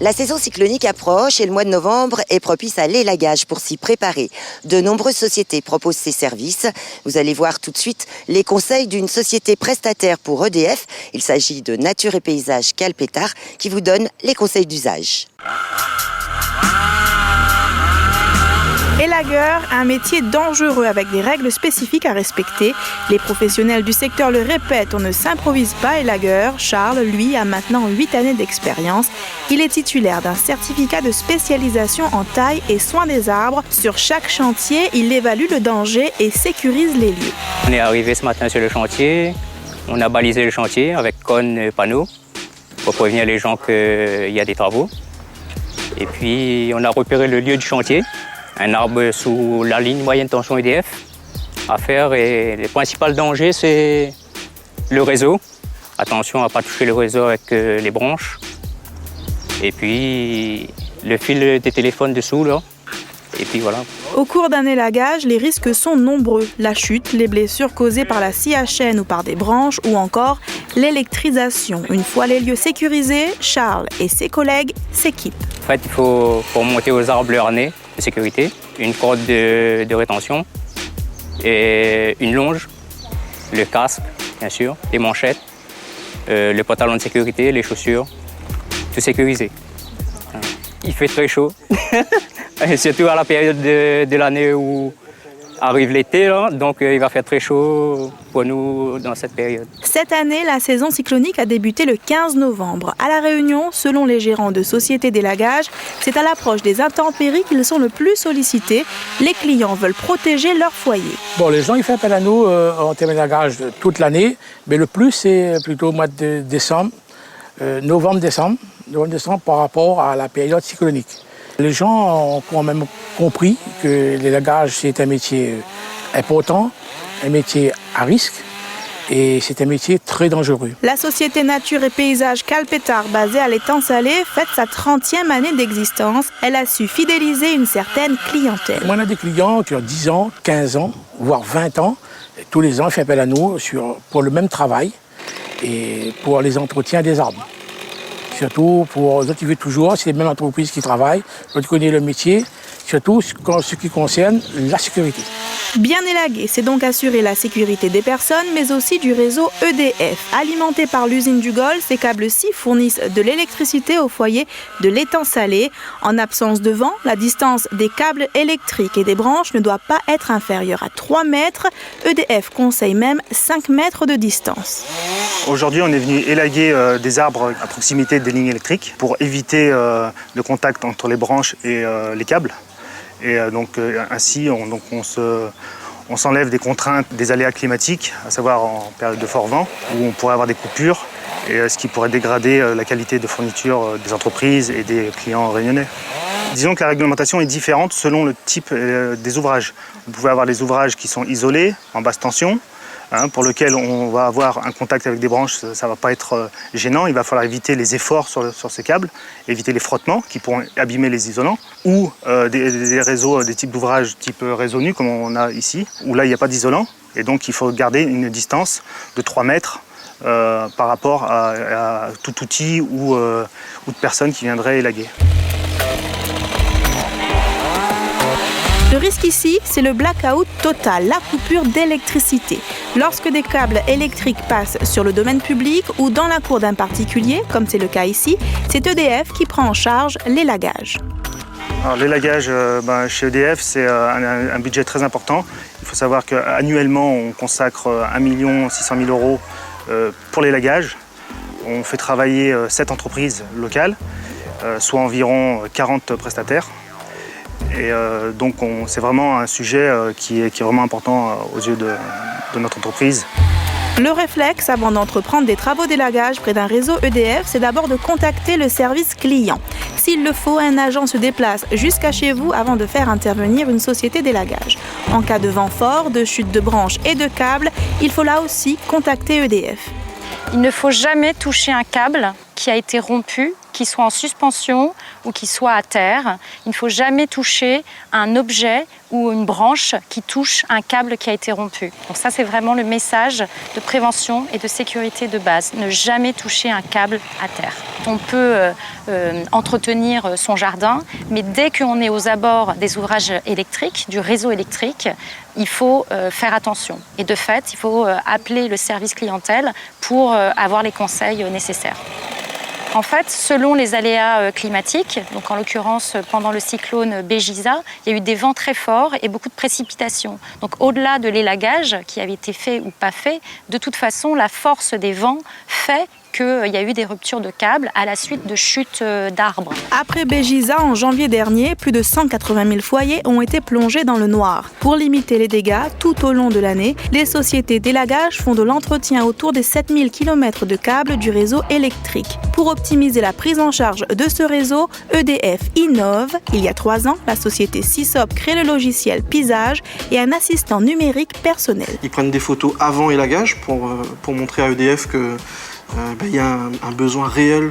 La saison cyclonique approche et le mois de novembre est propice à l'élagage pour s'y préparer. De nombreuses sociétés proposent ces services. Vous allez voir tout de suite les conseils d'une société prestataire pour EDF. Il s'agit de Nature et Paysage Calpétard qui vous donne les conseils d'usage. Élagueur, un métier dangereux avec des règles spécifiques à respecter. Les professionnels du secteur le répètent, on ne s'improvise pas élagueur. Charles, lui, a maintenant 8 années d'expérience. Il est titulaire d'un certificat de spécialisation en taille et soin des arbres. Sur chaque chantier, il évalue le danger et sécurise les lieux. On est arrivé ce matin sur le chantier. On a balisé le chantier avec cônes et panneaux pour prévenir les gens qu'il y a des travaux. Et puis, on a repéré le lieu du chantier. Un arbre sous la ligne moyenne tension EDF à faire. Et le principal danger, c'est le réseau. Attention à ne pas toucher le réseau avec les branches. Et puis, le fil des téléphones dessous, là. Et puis voilà. Au cours d'un élagage, les risques sont nombreux. La chute, les blessures causées par la scie à chaîne ou par des branches, ou encore l'électrisation. Une fois les lieux sécurisés, Charles et ses collègues s'équipent. En fait, il faut pour monter aux arbres le harnais de sécurité, une corde de rétention et une longe, le casque, bien sûr, les manchettes, le pantalon de sécurité, les chaussures, tout sécurisé. Il fait très chaud, et surtout à la période de l'année où arrive l'été, donc il va faire très chaud pour nous dans cette période. Cette année, la saison cyclonique a débuté le 15 novembre. À La Réunion, selon les gérants de sociétés d'élagage, c'est à l'approche des intempéries qu'ils sont le plus sollicités. Les clients veulent protéger leur foyer. Bon, les gens ils font appel à nous en termes d'élagage toute l'année, mais le plus c'est plutôt au mois de décembre, novembre-décembre par rapport à la période cyclonique. Les gens ont quand même compris que l'élagage, c'est un métier important, un métier à risque et c'est un métier très dangereux. La société Nature et Paysage Calpétard, basée à l'Étang Salé, fête sa 30e année d'existence. Elle a su fidéliser une certaine clientèle. On a des clients qui ont 10 ans, 15 ans, voire 20 ans. Et tous les ans, ils font appel à nous pour le même travail et pour les entretiens des arbres. Surtout pour ceux qui veulent toujours, c'est les mêmes entreprises qui travaillent, ceux qui connaissent le métier, surtout ce qui concerne la sécurité. Bien élaguer, c'est donc assurer la sécurité des personnes, mais aussi du réseau EDF. Alimenté par l'usine du Gol, ces câbles-ci fournissent de l'électricité au foyer de l'Étang Salé. En absence de vent, la distance des câbles électriques et des branches ne doit pas être inférieure à 3 mètres. EDF conseille même 5 mètres de distance. Aujourd'hui, on est venu élaguer des arbres à proximité des lignes électriques pour éviter le contact entre les branches et les câbles. Et donc ainsi, on s'enlève des contraintes des aléas climatiques, à savoir en période de fort vent, où on pourrait avoir des coupures, et ce qui pourrait dégrader la qualité de fourniture des entreprises et des clients réunionnais. Disons que la réglementation est différente selon le type des ouvrages. Vous pouvez avoir des ouvrages qui sont isolés, en basse tension, pour lequel on va avoir un contact avec des branches, ça ne va pas être gênant. Il va falloir éviter les efforts sur ces câbles, éviter les frottements qui pourront abîmer les isolants, ou des réseaux, des types d'ouvrages type réseau nu, comme on a ici, où là il n'y a pas d'isolant. Et donc il faut garder une distance de 3 mètres par rapport à tout outil ou de personnes qui viendraient élaguer. Le risque ici, c'est le blackout total, la coupure d'électricité. Lorsque des câbles électriques passent sur le domaine public ou dans la cour d'un particulier, comme c'est le cas ici, c'est EDF qui prend en charge l'élagage. L'élagage chez EDF, c'est un budget très important. Il faut savoir qu'annuellement, on consacre 1 600 000 € pour l'élagage. On fait travailler 7 entreprises locales, soit environ 40 prestataires. Et donc c'est vraiment un sujet qui est vraiment important aux yeux de notre entreprise. Le réflexe avant d'entreprendre des travaux d'élagage près d'un réseau EDF, c'est d'abord de contacter le service client. S'il le faut, un agent se déplace jusqu'à chez vous avant de faire intervenir une société d'élagage. En cas de vent fort, de chute de branches et de câbles, il faut là aussi contacter EDF. Il ne faut jamais toucher un câble qui a été rompu qu'il soit en suspension ou qu'il soit à terre. Il ne faut jamais toucher un objet ou une branche qui touche un câble qui a été rompu. Donc ça, c'est vraiment le message de prévention et de sécurité de base. Ne jamais toucher un câble à terre. On peut entretenir son jardin, mais dès qu'on est aux abords des ouvrages électriques, du réseau électrique, il faut faire attention. Et de fait, il faut appeler le service clientèle pour avoir les conseils nécessaires. En fait, selon les aléas climatiques, donc en l'occurrence pendant le cyclone Béjiza, il y a eu des vents très forts et beaucoup de précipitations. Donc au-delà de l'élagage qui avait été fait ou pas fait, de toute façon, la force des vents fait qu'il y a eu des ruptures de câbles à la suite de chutes d'arbres. Après Béjiza, en janvier dernier, plus de 180 000 foyers ont été plongés dans le noir. Pour limiter les dégâts tout au long de l'année, les sociétés d'élagage font de l'entretien autour des 7000 km de câbles du réseau électrique. Pour optimiser la prise en charge de ce réseau, EDF innove. Il y a 3 ans, la société Sysop crée le logiciel Pisage et un assistant numérique personnel. Ils prennent des photos avant élagage pour montrer à EDF que il y a un besoin réel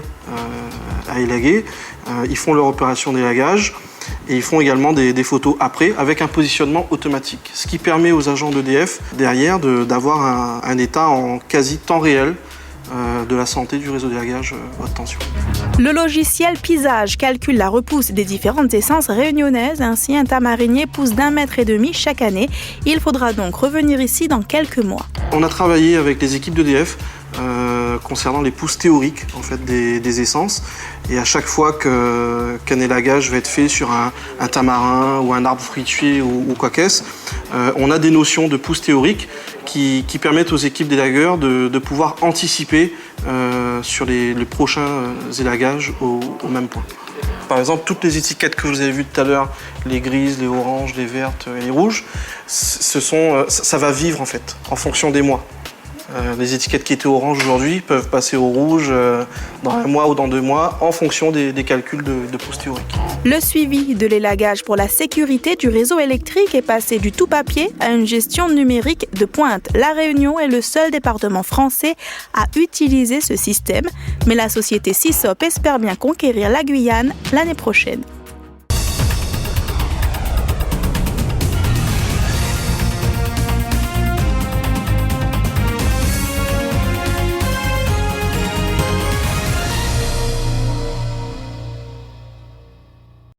à élaguer. Ils font leur opération d'élagage et ils font également des photos après avec un positionnement automatique. Ce qui permet aux agents d'EDF derrière d'avoir un état en quasi temps réel de la santé du réseau d'élagage haute tension. Le logiciel Pisage calcule la repousse des différentes essences réunionnaises. Ainsi, un tamarinier pousse d'1,5 mètre chaque année. Il faudra donc revenir ici dans quelques mois. On a travaillé avec les équipes d'EDF concernant les pousses théoriques en fait, des essences. Et à chaque fois qu'un élagage va être fait sur un tamarin ou un arbre fruitier ou quoi qu'est-ce, on a des notions de pousses théoriques qui permettent aux équipes d'élagueurs de pouvoir anticiper sur les prochains élagages au même point. Par exemple, toutes les étiquettes que vous avez vues tout à l'heure, les grises, les oranges, les vertes et les rouges, ça va vivre en fait, en fonction des mois. Les étiquettes qui étaient oranges aujourd'hui peuvent passer au rouge dans 1 mois ou dans 2 mois en fonction des calculs de pouces théoriques. Le suivi de l'élagage pour la sécurité du réseau électrique est passé du tout papier à une gestion numérique de pointe. La Réunion est le seul département français à utiliser ce système, mais la société Sysop espère bien conquérir la Guyane l'année prochaine.